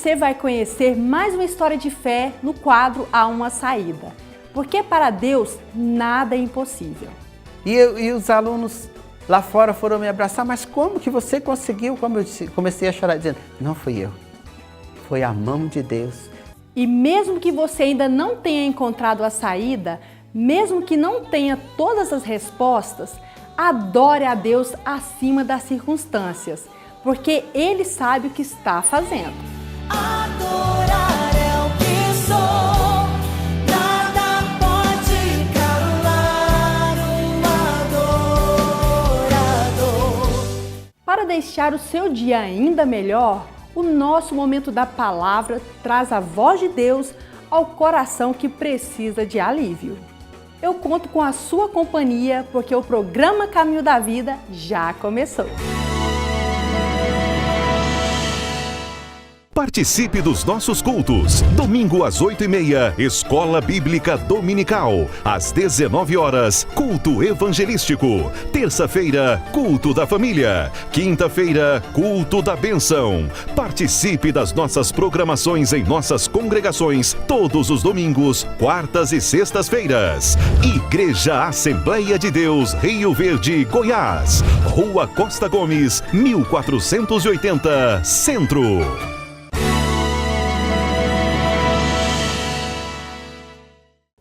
você vai conhecer mais uma história de fé no quadro Há uma Saída. Porque para Deus nada é impossível. E os alunos lá fora foram me abraçar, mas como que você conseguiu? Como eu comecei a chorar dizendo, não fui eu, foi a mão de Deus. E mesmo que você ainda não tenha encontrado a saída, mesmo que não tenha todas as respostas, adore a Deus acima das circunstâncias, porque Ele sabe o que está fazendo. Adorar é o que sou, nada pode calar um adorador. Para deixar o seu dia ainda melhor, o nosso Momento da Palavra traz a voz de Deus ao coração que precisa de alívio. Eu conto com a sua companhia porque o programa Caminho da Vida já começou. Participe dos nossos cultos. Domingo às 8h30, Escola Bíblica Dominical. Às 19 horas, culto evangelístico. Terça-feira, culto da família. Quinta-feira, culto da bênção. Participe das nossas programações em nossas congregações todos os domingos, quartas e sextas-feiras. Igreja Assembleia de Deus, Rio Verde, Goiás. Rua Costa Gomes, 1480, Centro.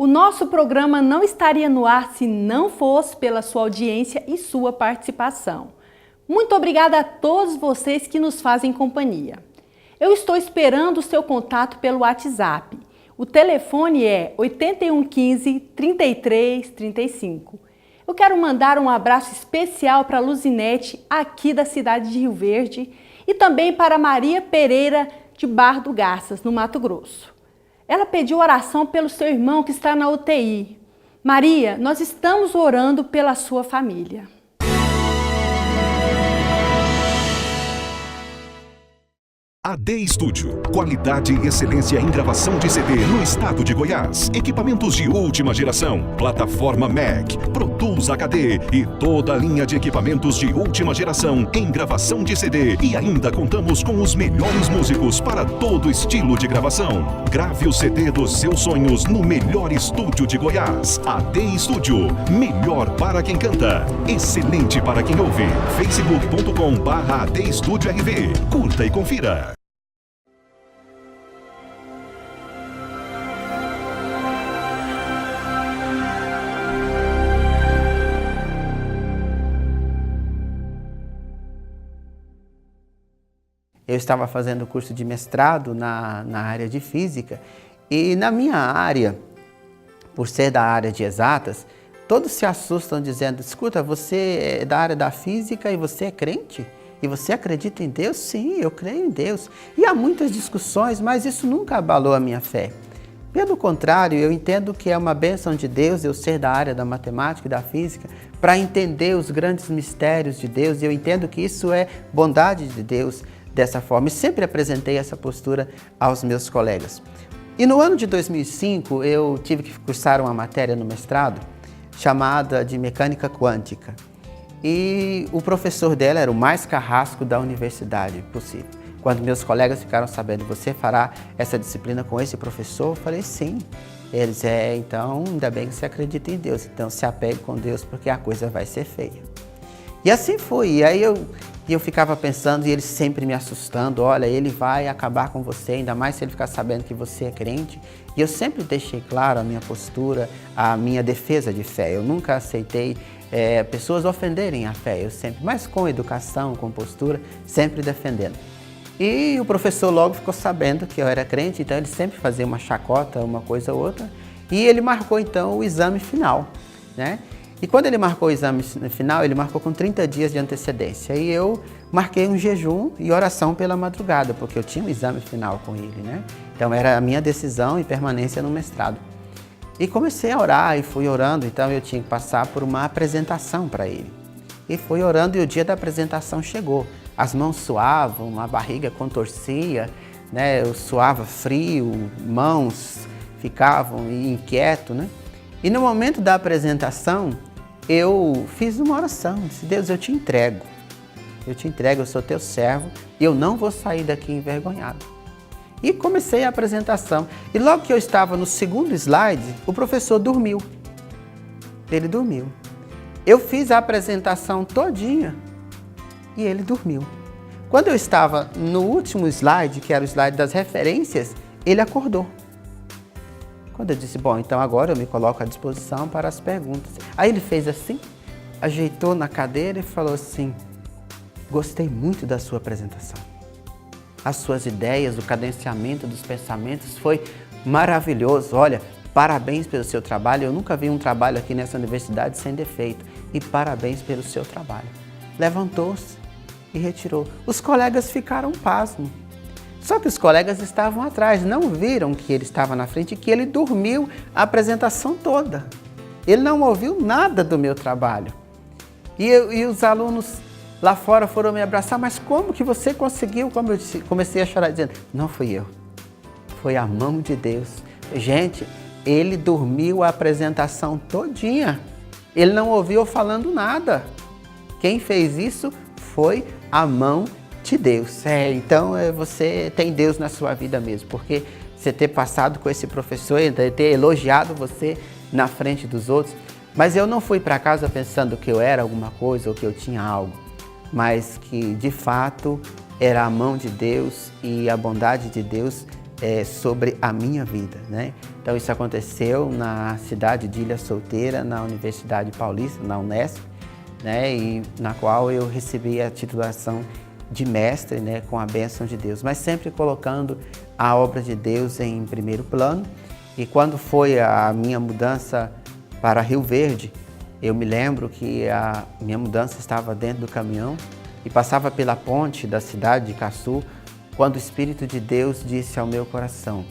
O nosso programa não estaria no ar se não fosse pela sua audiência e sua participação. Muito obrigada a todos vocês que nos fazem companhia. Eu estou esperando o seu contato pelo WhatsApp. O telefone é 8115 3335. Eu quero mandar um abraço especial para a Luzinete, aqui da cidade de Rio Verde, e também para Maria Pereira, de Barra do Garças, no Mato Grosso. Ela pediu oração pelo seu irmão que está na UTI. Maria, nós estamos orando pela sua família. AD Studio, qualidade e excelência em gravação de CD no estado de Goiás. Equipamentos de última geração, plataforma Mac, Pro Tools HD e toda a linha de equipamentos de última geração em gravação de CD. E ainda contamos com os melhores músicos para todo estilo de gravação. Grave o CD dos seus sonhos no melhor estúdio de Goiás. AD Studio, melhor para quem canta, excelente para quem ouve. facebook.com/AD Studio RV. Curta e confira. Eu estava fazendo curso de mestrado na área de física e na minha área, por ser da área de exatas, todos se assustam dizendo, escuta, você é da área da física e você é crente? E você acredita em Deus? Sim, eu creio em Deus. E há muitas discussões, mas isso nunca abalou a minha fé. Pelo contrário, eu entendo que é uma bênção de Deus eu ser da área da matemática e da física para entender os grandes mistérios de Deus. E eu entendo que isso é bondade de Deus dessa forma. E sempre apresentei essa postura aos meus colegas. E no ano de 2005, eu tive que cursar uma matéria no mestrado chamada de mecânica quântica. E o professor dela era o mais carrasco da universidade possível. Quando meus colegas ficaram sabendo, você fará essa disciplina com esse professor? Eu falei, sim. Eles, então, ainda bem que você acredita em Deus, então se apegue com Deus, porque a coisa vai ser feia. E assim foi. E aí eu ficava pensando, e ele sempre me assustando, olha, ele vai acabar com você, ainda mais se ele ficar sabendo que você é crente. E eu sempre deixei claro a minha postura, a minha defesa de fé. Eu nunca aceitei pessoas ofenderem a fé, eu sempre, mas com educação, com postura, sempre defendendo. E o professor logo ficou sabendo que eu era crente, então ele sempre fazia uma chacota, uma coisa ou outra, e ele marcou então o exame final, né? E quando ele marcou o exame final, ele marcou com 30 dias de antecedência. E eu marquei um jejum e oração pela madrugada, porque eu tinha um exame final com ele, né? Então era a minha decisão e permanência no mestrado. E comecei a orar e fui orando, então eu tinha que passar por uma apresentação para ele. E fui orando e o dia da apresentação chegou. As mãos suavam, a barriga contorcia, né? Eu suava frio, mãos ficavam inquieto, né? E no momento da apresentação, eu fiz uma oração, disse, Deus, eu te entrego, eu sou teu servo e eu não vou sair daqui envergonhado. E comecei a apresentação. E logo que eu estava no segundo slide, o professor dormiu. Ele dormiu. Eu fiz a apresentação todinha e ele dormiu. Quando eu estava no último slide, que era o slide das referências, ele acordou. Quando eu disse, bom, então agora eu me coloco à disposição para as perguntas. Aí ele fez assim, ajeitou na cadeira e falou assim, gostei muito da sua apresentação. As suas ideias, o cadenciamento dos pensamentos foi maravilhoso. Olha, parabéns pelo seu trabalho. Eu nunca vi um trabalho aqui nessa universidade sem defeito. E parabéns pelo seu trabalho. Levantou-se e retirou. Os colegas ficaram pasmos. Só que os colegas estavam atrás, não viram que ele estava na frente e que ele dormiu a apresentação toda. Ele não ouviu nada do meu trabalho. E os alunos lá fora foram me abraçar, mas como que você conseguiu? Como eu disse, comecei a chorar dizendo, não fui eu, foi a mão de Deus. Gente, ele dormiu a apresentação todinha. Ele não ouviu eu falando nada. Quem fez isso foi a mão de Deus. Então você tem Deus na sua vida mesmo, porque você ter passado com esse professor, ter elogiado você na frente dos outros. Mas eu não fui para casa pensando que eu era alguma coisa ou que eu tinha algo, mas que de fato era a mão de Deus e a bondade de Deus sobre a minha vida, né? Então isso aconteceu na cidade de Ilha Solteira, na Universidade Paulista, na Unesp, né? E na qual eu recebi a titulação de mestre, né? Com a bênção de Deus, mas sempre colocando a obra de Deus em primeiro plano. E quando foi a minha mudança para Rio Verde, eu me lembro que a minha mudança estava dentro do caminhão e passava pela ponte da cidade de Caçu, quando o Espírito de Deus disse ao meu coração,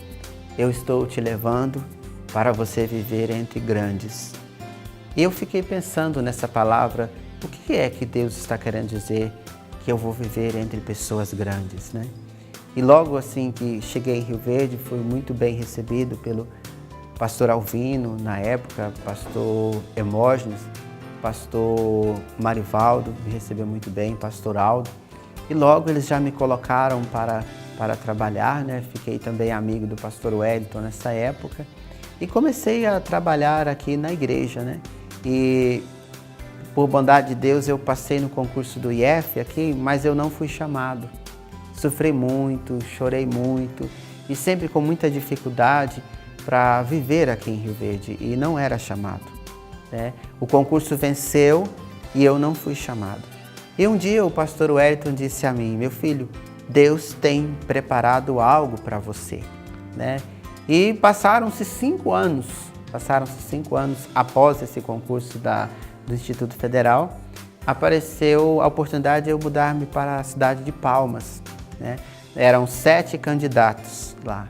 eu estou te levando para você viver entre grandes. E eu fiquei pensando nessa palavra, o que é que Deus está querendo dizer que eu vou viver entre pessoas grandes, né? E logo assim que cheguei em Rio Verde, fui muito bem recebido pelo pastor Alvino, na época, pastor Hermógenes, pastor Marivaldo, me recebeu muito bem, pastor Aldo. E logo eles já me colocaram para trabalhar, né? Fiquei também amigo do pastor Wellington nessa época e comecei a trabalhar aqui na igreja, né? E por bondade de Deus eu passei no concurso do IF aqui, mas eu não fui chamado. Sofri muito, chorei muito e sempre com muita dificuldade para viver aqui em Rio Verde e não era chamado, né? O concurso venceu e eu não fui chamado. E um dia o pastor Wellington disse a mim, meu filho, Deus tem preparado algo para você, né? E passaram-se 5 anos após esse concurso do Instituto Federal, apareceu a oportunidade de eu mudar-me para a cidade de Palmas, né? Eram 7 candidatos lá.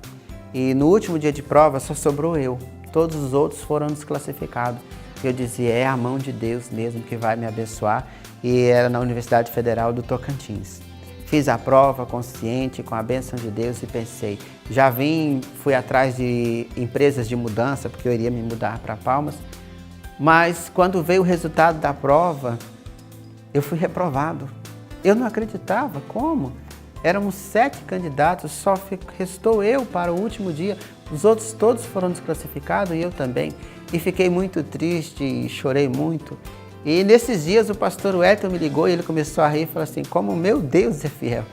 E no último dia de prova só sobrou eu. Todos os outros foram desclassificados. Eu dizia, é a mão de Deus mesmo que vai me abençoar. E era na Universidade Federal do Tocantins. Fiz a prova consciente, com a bênção de Deus e pensei, fui atrás de empresas de mudança, porque eu iria me mudar para Palmas. Mas quando veio o resultado da prova, eu fui reprovado. Eu não acreditava, como? Éramos 7 candidatos, só restou eu para o último dia. Os outros todos foram desclassificados e eu também. E fiquei muito triste e chorei muito. E nesses dias o pastor Wellington me ligou e ele começou a rir e falou assim, como meu Deus é fiel.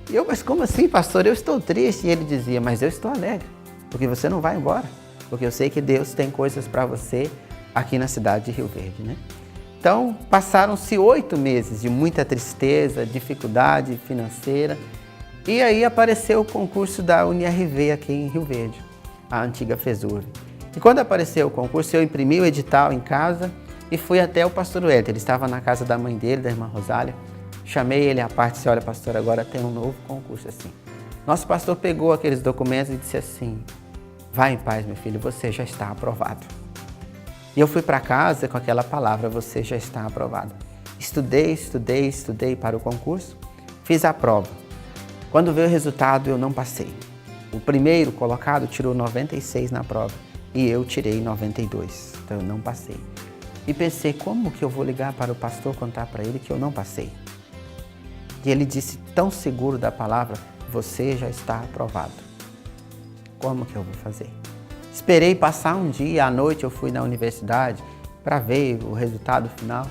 E eu, mas como assim, pastor? Eu estou triste. E ele dizia, mas eu estou alegre, porque você não vai embora. Porque eu sei que Deus tem coisas para você aqui na cidade de Rio Verde, né? Então, passaram-se 8 meses de muita tristeza, dificuldade financeira. E aí apareceu o concurso da UniRV aqui em Rio Verde, a antiga FESURV. E quando apareceu o concurso, eu imprimi o edital em casa e fui até o pastor Wellington. Ele estava na casa da mãe dele, da irmã Rosália. Chamei ele à parte e disse, olha pastor, agora tem um novo concurso assim. Nosso pastor pegou aqueles documentos e disse assim, vai em paz, meu filho, você já está aprovado. E eu fui para casa com aquela palavra, você já está aprovado. Estudei para o concurso, fiz a prova. Quando veio o resultado, eu não passei. O primeiro colocado tirou 96 na prova e eu tirei 92, então eu não passei. E pensei, como que eu vou ligar para o pastor contar para ele que eu não passei? E ele disse, tão seguro da palavra, você já está aprovado. como que eu vou fazer? Esperei passar um dia, à noite eu fui na universidade para ver o resultado final.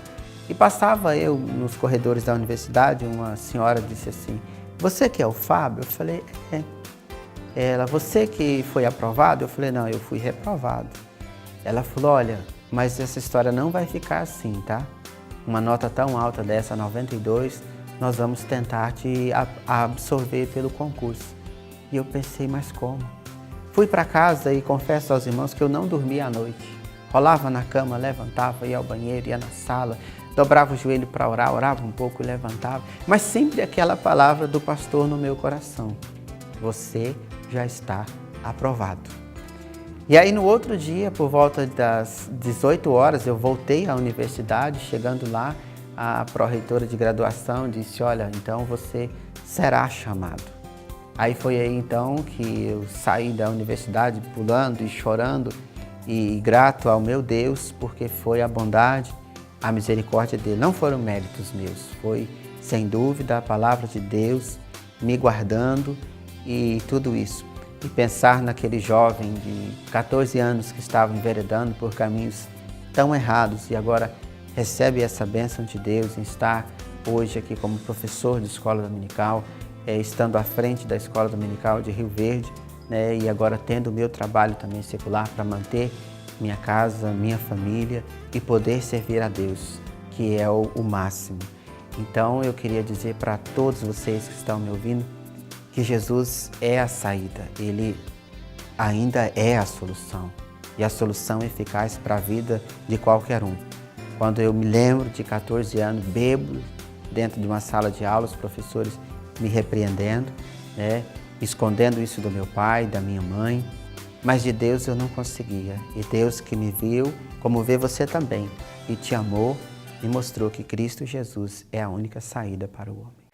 E passava eu nos corredores da universidade, uma senhora disse assim, você que é o Fábio? Eu falei, é. Ela, você que foi aprovado? Eu falei, não, eu fui reprovado. Ela falou, olha, mas essa história não vai ficar assim, tá? Uma nota tão alta dessa, 92, nós vamos tentar te absorver pelo concurso. E eu pensei, mas como? Fui para casa e confesso aos irmãos que eu não dormia à noite. Rolava na cama, levantava, ia ao banheiro, ia na sala, dobrava o joelho para orar, orava um pouco e levantava. Mas sempre aquela palavra do pastor no meu coração. Você já está aprovado. E aí no outro dia, por volta das 18 horas, eu voltei à universidade. Chegando lá, a pró-reitora de graduação disse, olha, então você será chamado. Aí foi aí então que eu saí da universidade pulando e chorando e grato ao meu Deus, porque foi a bondade, a misericórdia dele. Não foram méritos meus, foi sem dúvida a palavra de Deus me guardando e tudo isso. E pensar naquele jovem de 14 anos que estava enveredando por caminhos tão errados e agora recebe essa bênção de Deus em estar hoje aqui como professor de escola dominical, estando à frente da escola dominical de Rio Verde, né, e agora tendo o meu trabalho também secular para manter minha casa, minha família e poder servir a Deus, que é o máximo. Então eu queria dizer para todos vocês que estão me ouvindo que Jesus é a saída, Ele ainda é a solução e a solução eficaz para a vida de qualquer um. Quando eu me lembro de 14 anos, bêbado, dentro de uma sala de aula, os professores me repreendendo, né, escondendo isso do meu pai, da minha mãe, mas de Deus eu não conseguia. E Deus que me viu, como vê você também, e te amou, me mostrou que Cristo Jesus é a única saída para o homem.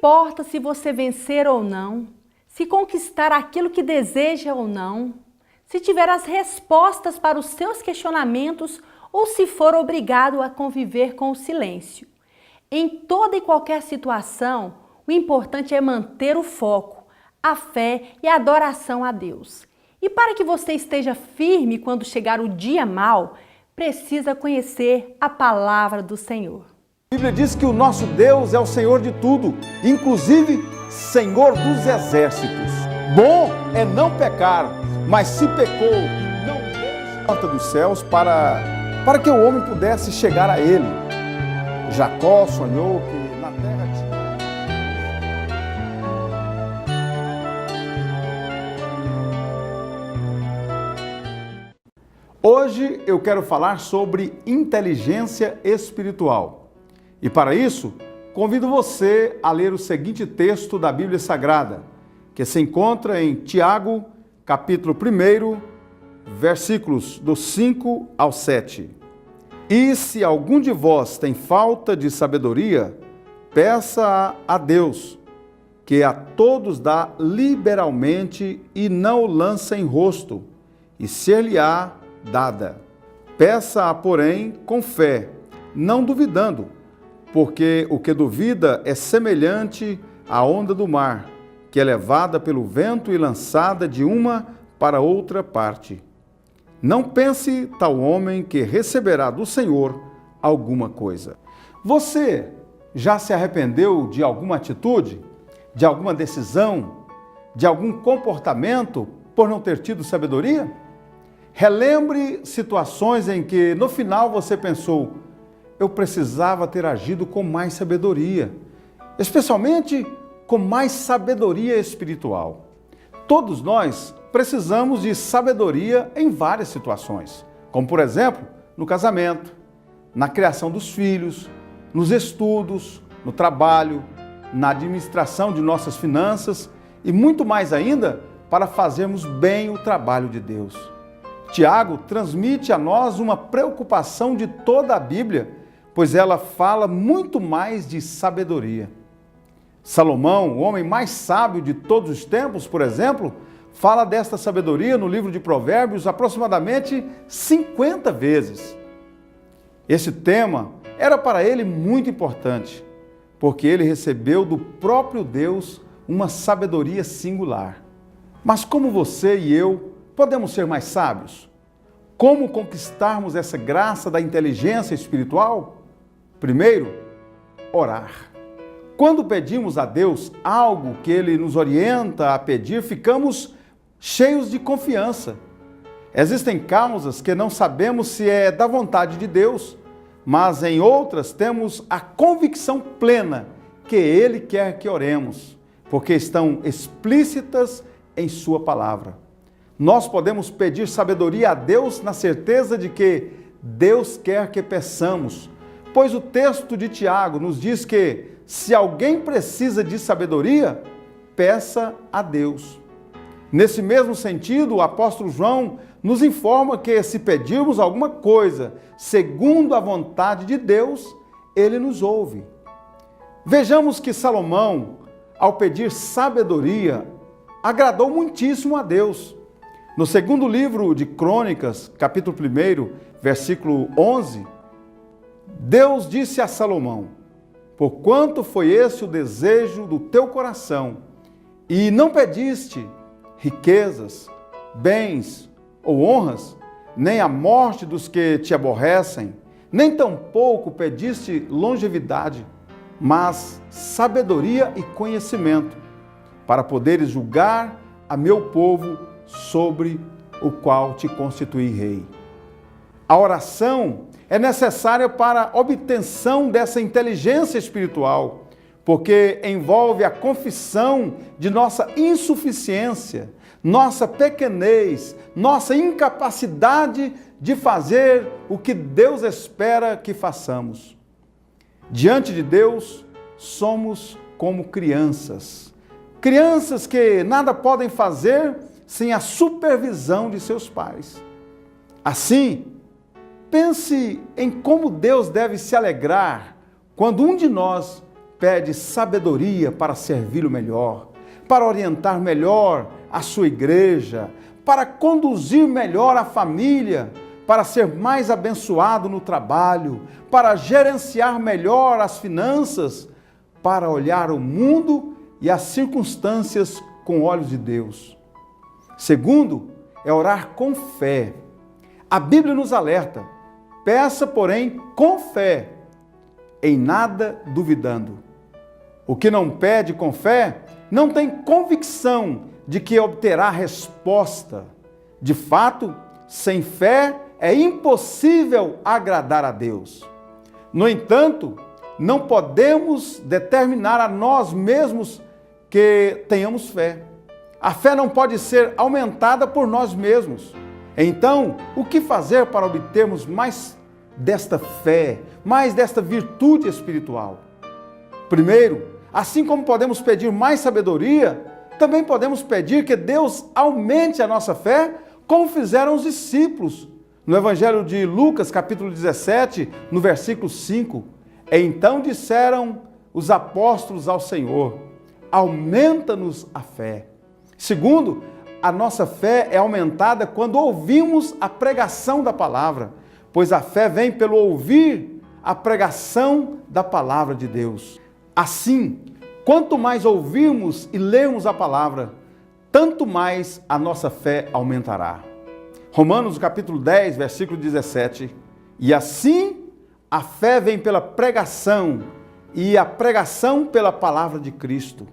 importa se você vencer ou não, se conquistar aquilo que deseja ou não, se tiver as respostas para os seus questionamentos ou se for obrigado a conviver com o silêncio. Em toda e qualquer situação, o importante é manter o foco, a fé e a adoração a Deus. E para que você esteja firme quando chegar o dia mau, precisa conhecer a palavra do Senhor. A Bíblia diz que o nosso Deus é o Senhor de tudo, inclusive Senhor dos exércitos. Bom é não pecar, mas se pecou, não deixe a porta dos céus para que o homem pudesse chegar a ele. Jacó sonhou que na terra tinha... Hoje eu quero falar sobre inteligência espiritual. E para isso, convido você a ler o seguinte texto da Bíblia Sagrada, que se encontra em Tiago, capítulo 1, versículos do 5 ao 7. E se algum de vós tem falta de sabedoria, peça a Deus, que a todos dá liberalmente e não o lança em rosto, e ser-lhe-á dada. Peça-a, porém, com fé, não duvidando, porque o que duvida é semelhante à onda do mar, que é levada pelo vento e lançada de uma para outra parte. Não pense tal homem que receberá do Senhor alguma coisa. Você já se arrependeu de alguma atitude, de alguma decisão, de algum comportamento por não ter tido sabedoria? Relembre situações em que no final você pensou: eu precisava ter agido com mais sabedoria, especialmente com mais sabedoria espiritual. Todos nós precisamos de sabedoria em várias situações, como por exemplo, no casamento, na criação dos filhos, nos estudos, no trabalho, na administração de nossas finanças e muito mais ainda para fazermos bem o trabalho de Deus. Tiago transmite a nós uma preocupação de toda a Bíblia, pois ela fala muito mais de sabedoria. Salomão, o homem mais sábio de todos os tempos, por exemplo, fala desta sabedoria no livro de Provérbios aproximadamente 50 vezes. Esse tema era para ele muito importante, porque ele recebeu do próprio Deus uma sabedoria singular. Mas como você e eu podemos ser mais sábios? Como conquistarmos essa graça da inteligência espiritual? Primeiro, orar. Quando pedimos a Deus algo que Ele nos orienta a pedir, ficamos cheios de confiança. Existem causas que não sabemos se é da vontade de Deus, mas em outras temos a convicção plena que Ele quer que oremos, porque estão explícitas em Sua palavra. Nós podemos pedir sabedoria a Deus na certeza de que Deus quer que peçamos, pois o texto de Tiago nos diz que se alguém precisa de sabedoria, peça a Deus. Nesse mesmo sentido, o apóstolo João nos informa que se pedirmos alguma coisa segundo a vontade de Deus, Ele nos ouve. Vejamos que Salomão, ao pedir sabedoria, agradou muitíssimo a Deus. No segundo livro de Crônicas, capítulo 1, versículo 11, Deus disse a Salomão: porquanto foi esse o desejo do teu coração, e não pediste riquezas, bens ou honras, nem a morte dos que te aborrecem, nem tampouco pediste longevidade, mas sabedoria e conhecimento, para poderes julgar a meu povo sobre o qual te constituí rei. A oração é necessária para a obtenção dessa inteligência espiritual, porque envolve a confissão de nossa insuficiência, nossa pequenez, nossa incapacidade de fazer o que Deus espera que façamos. Diante de Deus, somos como crianças. Crianças que nada podem fazer sem a supervisão de seus pais. Assim, pense em como Deus deve se alegrar quando um de nós pede sabedoria para servi-lo melhor, para orientar melhor a sua igreja, para conduzir melhor a família, para ser mais abençoado no trabalho, para gerenciar melhor as finanças, para olhar o mundo e as circunstâncias com olhos de Deus. Segundo, é orar com fé. A Bíblia nos alerta: peça, porém, com fé, em nada duvidando. O que não pede com fé não tem convicção de que obterá resposta. De fato, sem fé é impossível agradar a Deus. No entanto, não podemos determinar a nós mesmos que tenhamos fé. A fé não pode ser aumentada por nós mesmos. Então, o que fazer para obtermos mais desta fé, mais desta virtude espiritual? Primeiro, assim como podemos pedir mais sabedoria, também podemos pedir que Deus aumente a nossa fé, como fizeram os discípulos. No Evangelho de Lucas, capítulo 17, no versículo 5, então disseram os apóstolos ao Senhor: aumenta-nos a fé. Segundo, a nossa fé é aumentada quando ouvimos a pregação da palavra, pois a fé vem pelo ouvir a pregação da palavra de Deus. Assim, quanto mais ouvirmos e lermos a palavra, tanto mais a nossa fé aumentará. Romanos capítulo 10, versículo 17. E assim a fé vem pela pregação, e a pregação pela palavra de Cristo.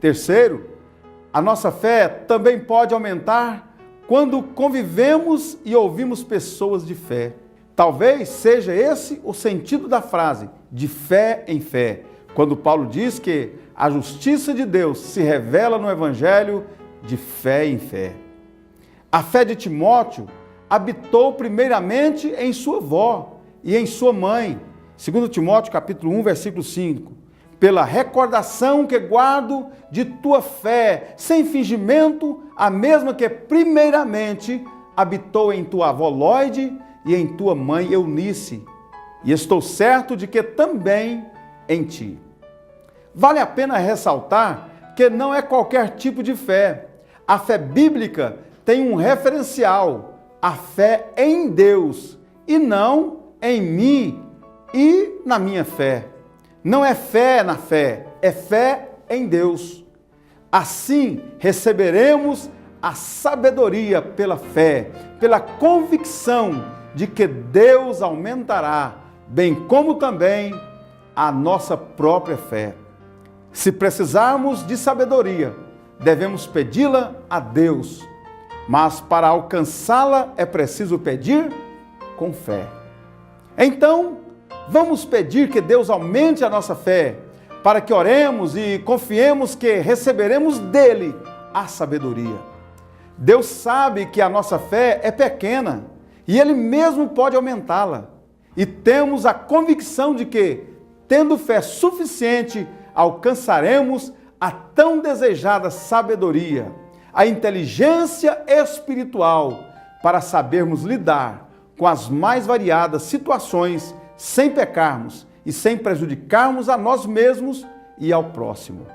Terceiro, a nossa fé também pode aumentar quando convivemos e ouvimos pessoas de fé. Talvez seja esse o sentido da frase, de fé em fé, quando Paulo diz que a justiça de Deus se revela no Evangelho de fé em fé. A fé de Timóteo habitou primeiramente em sua avó e em sua mãe. 2 Timóteo capítulo 1, versículo 5. Pela recordação que guardo de tua fé, sem fingimento, a mesma que primeiramente habitou em tua avó Lóide e em tua mãe Eunice, e estou certo de que também em ti. Vale a pena ressaltar que não é qualquer tipo de fé. A fé bíblica tem um referencial, a fé em Deus, e não em mim e na minha fé. Não é fé na fé, é fé em Deus. Assim, receberemos a sabedoria pela fé, pela convicção de que Deus aumentará, bem como também a nossa própria fé. Se precisarmos de sabedoria, devemos pedi-la a Deus, mas para alcançá-la é preciso pedir com fé. Então, vamos pedir que Deus aumente a nossa fé, para que oremos e confiemos que receberemos dele a sabedoria. Deus sabe que a nossa fé é pequena e ele mesmo pode aumentá-la. E temos a convicção de que, tendo fé suficiente, alcançaremos a tão desejada sabedoria, a inteligência espiritual, para sabermos lidar com as mais variadas situações sem pecarmos e sem prejudicarmos a nós mesmos e ao próximo.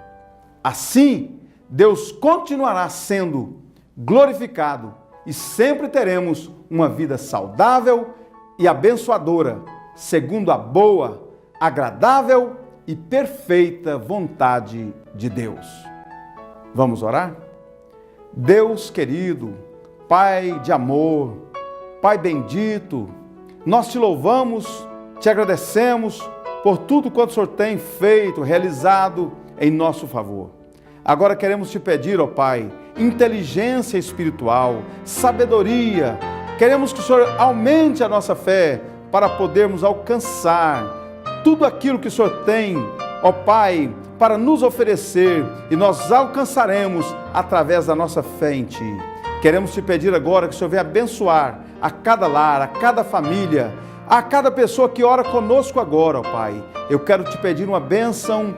Assim, Deus continuará sendo glorificado e sempre teremos uma vida saudável e abençoadora, segundo a boa, agradável e perfeita vontade de Deus. Vamos orar? Deus querido, Pai de amor, Pai bendito, nós te louvamos, te agradecemos por tudo quanto o Senhor tem feito, realizado em nosso favor. Agora queremos te pedir, ó Pai, inteligência espiritual, sabedoria. Queremos que o Senhor aumente a nossa fé para podermos alcançar tudo aquilo que o Senhor tem, ó Pai, para nos oferecer, e nós alcançaremos através da nossa fé em Ti. Queremos te pedir agora que o Senhor venha abençoar a cada lar, a cada família, a cada pessoa que ora conosco agora, ó Pai. Eu quero te pedir uma bênção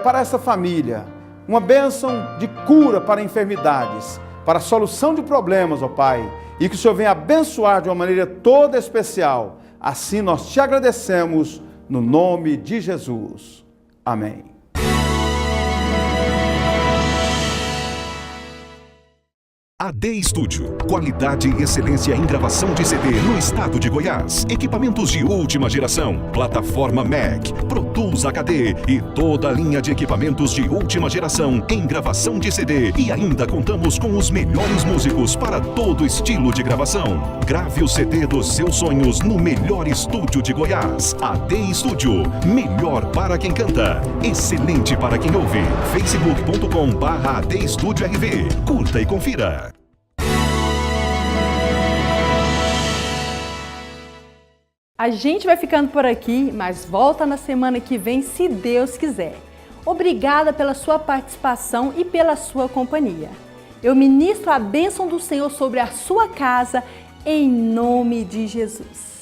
para essa família, uma bênção de cura para enfermidades, para a solução de problemas, ó Pai, e que o Senhor venha abençoar de uma maneira toda especial. Assim nós te agradecemos no nome de Jesus. Amém. AD Studio, qualidade e excelência em gravação de CD no estado de Goiás. Equipamentos de última geração, plataforma Mac, Pro Tools HD e toda a linha de equipamentos de última geração em gravação de CD. E ainda contamos com os melhores músicos para todo estilo de gravação. Grave o CD dos seus sonhos no melhor estúdio de Goiás. AD Studio, melhor para quem canta, excelente para quem ouve. facebook.com/AD Studio RV. Curta e confira. A gente vai ficando por aqui, mas volta na semana que vem, se Deus quiser. Obrigada pela sua participação e pela sua companhia. Eu ministro a bênção do Senhor sobre a sua casa, em nome de Jesus.